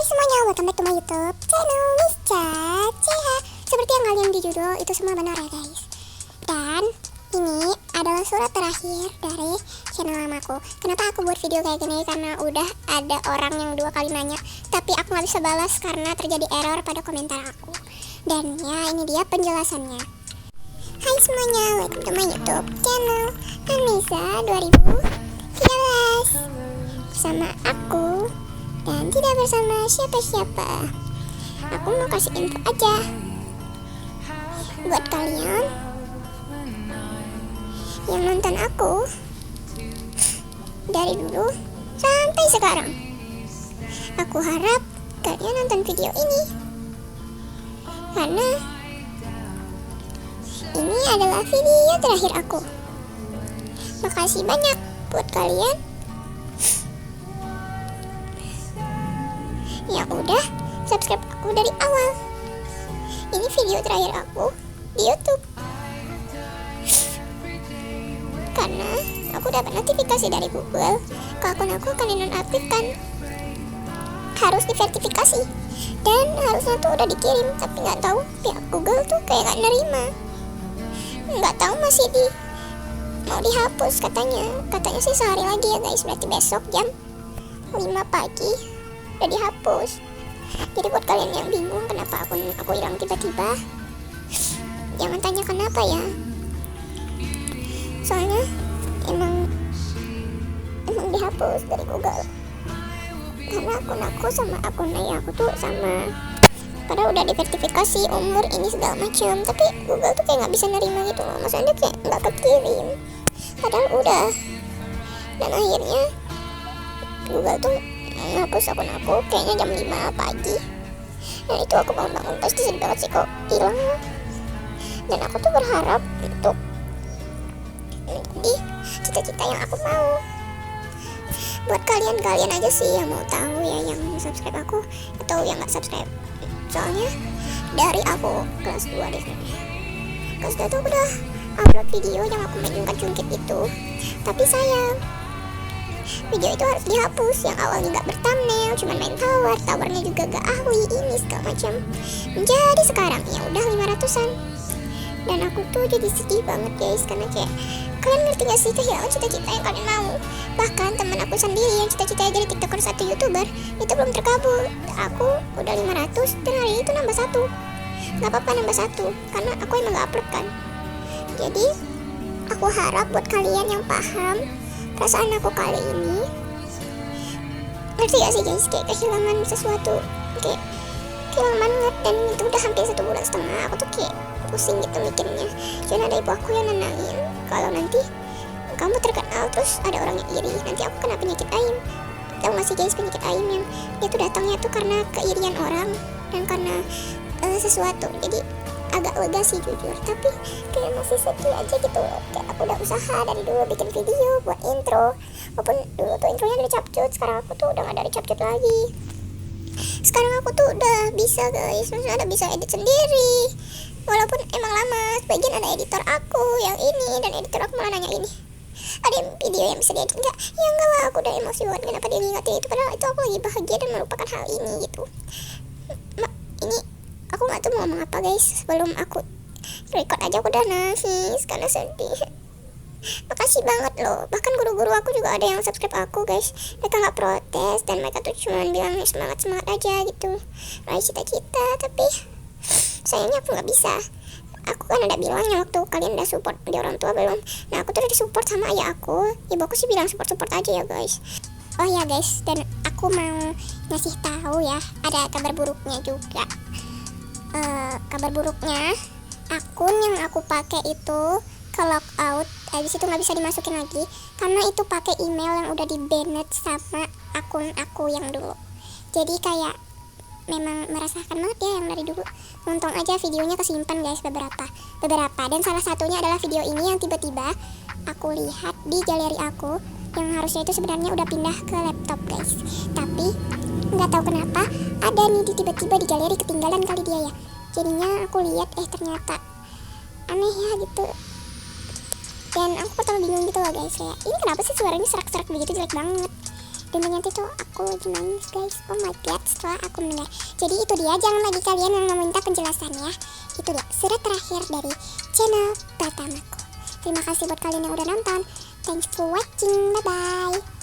semuanya, welcome back to my YouTube channel Misca CH. Seperti yang kalian di judul itu semua benar ya guys. Dan ini adalah surat terakhir dari channel lamaku. Kenapa aku buat video kayak gini? Karena udah ada orang yang 2 kali nanya, tapi aku gak bisa balas karena terjadi error pada komentar aku. Dan ya, ini dia penjelasannya. Hai semuanya, welcome to my YouTube channel Anissa 2013. Bersama aku dan tidak bersama siapa-siapa. Aku mau kasih info aja buat kalian yang nonton aku dari dulu sampai sekarang. Aku harap kalian nonton video ini karena ini adalah video terakhir aku. Makasih banyak buat kalian yang udah subscribe aku dari awal. Ini video terakhir aku di YouTube karena aku dapat notifikasi dari Google ke akun aku akan dinonaktifkan, harus diverifikasi, dan harusnya tuh udah dikirim, tapi nggak tahu pihak Google tuh kayak nggak nerima, nggak tahu masih mau dihapus katanya sih sehari lagi ya guys, berarti besok jam 5 pagi udah dihapus. Jadi buat kalian yang bingung kenapa aku hilang tiba-tiba, jangan tanya kenapa ya, soalnya emang dihapus dari Google karena akun aku sama akun ayah aku tuh sama, padahal udah diverifikasi umur ini segala macam, tapi Google tuh kayak nggak bisa nerima gitu loh, maksudnya kayak nggak kekirim padahal udah. Dan akhirnya Google tuh ngapus akun aku kayaknya jam 5 pagi. Dan itu aku bangun-bangun pasti sedih banget sih kok hilang. Dan aku tuh berharap untuk menjadi cita-cita yang aku mau. Buat kalian aja sih yang mau tahu ya, yang subscribe aku atau yang gak subscribe. Soalnya dari aku kelas 2 deh kayaknya, kelas 2 tuh aku udah upload video yang aku main jungkat-jungkit itu. Tapi sayang, video itu harus dihapus. Yang awalnya gak berthumbnail, cuman main towernya juga gak ahli, ini segala macam. Jadi sekarang ya udah 500-an. Dan aku tuh jadi sedih banget guys, karena kayak kalian ngerti gak sih kehilangan cita-cita yang kalian mau. Bahkan teman aku sendiri yang cita-citanya jadi tiktoker atau youtuber itu belum terkabul. Aku udah 500 dan hari itu nambah 1. Gak apa-apa nambah 1 karena aku emang gak upload kan. Jadi aku harap buat kalian yang paham perasaan aku kali ini, ngerti gak sih guys, kayak kehilangan sesuatu, kayak kehilangan banget. Dan itu udah hampir 1,5 bulan. Aku tuh kayak pusing gitu mikirnya. Cuman ada ibu aku yang nenangin, kalau nanti kamu terkenal terus ada orang yang iri, nanti aku kena penyakit aim. Tahu gak sih guys, penyakit aim yang itu datangnya tuh karena keirian orang dan karena sesuatu. Jadi agak lega sih jujur, tapi kayak masih sedih aja gitu loh. Kayak aku udah usaha dari dulu bikin video buat intro, walaupun dulu tuh intronya dari capcut, sekarang aku tuh udah gak dari capcut lagi. Sekarang aku tuh udah bisa guys, maksudnya udah bisa edit sendiri, walaupun emang lama. Sebagian ada editor aku yang ini, dan editor aku malah nanya ini, ada video yang bisa diedit enggak? Ya enggak lah, aku udah emosi banget kenapa dia ngingetin itu, padahal itu aku lagi bahagia dan melupakan hal ini gitu. Ini aku gak tahu mau ngomong apa guys. Sebelum aku record aja aku udah nangis karena sedih. Makasih banget loh. Bahkan guru-guru aku juga ada yang subscribe aku guys. Mereka gak protes dan mereka tuh cuma bilang semangat-semangat aja gitu, raih cita-cita. Tapi sayangnya aku gak bisa. Aku kan ada bilangnya waktu kalian udah support di orang tua belum. Nah aku tuh udah disupport sama ayah aku. Ibu aku sih bilang support aja ya guys. Oh ya guys, dan aku mau ngasih tahu ya, ada kabar buruknya juga. Kabar buruknya, akun yang aku pakai itu ke logout, habis itu nggak bisa dimasukin lagi karena itu pakai email yang udah di-banned sama akun aku yang dulu. Jadi kayak memang merasakan banget ya yang dari dulu. Untung aja videonya kesimpan guys, beberapa, dan salah satunya adalah video ini yang tiba-tiba aku lihat di galeri aku, yang harusnya itu sebenarnya udah pindah ke laptop guys, tapi nggak tahu kenapa ada nih tiba-tiba di galeri, ketinggalan kali dia ya. Jadinya aku lihat ternyata aneh ya gitu. Dan aku pertama bingung gitu loh guys, kayak ini kenapa sih suaranya serak-serak begitu, jelek banget. Dan ternyata tuh aku lagi nangis guys. Oh my god, setelah aku mendengar. Jadi itu dia, jangan lagi kalian yang meminta penjelasannya. Itu dia surat terakhir dari channel pertamaku. Terima kasih buat kalian yang udah nonton. Thanks for watching, bye bye.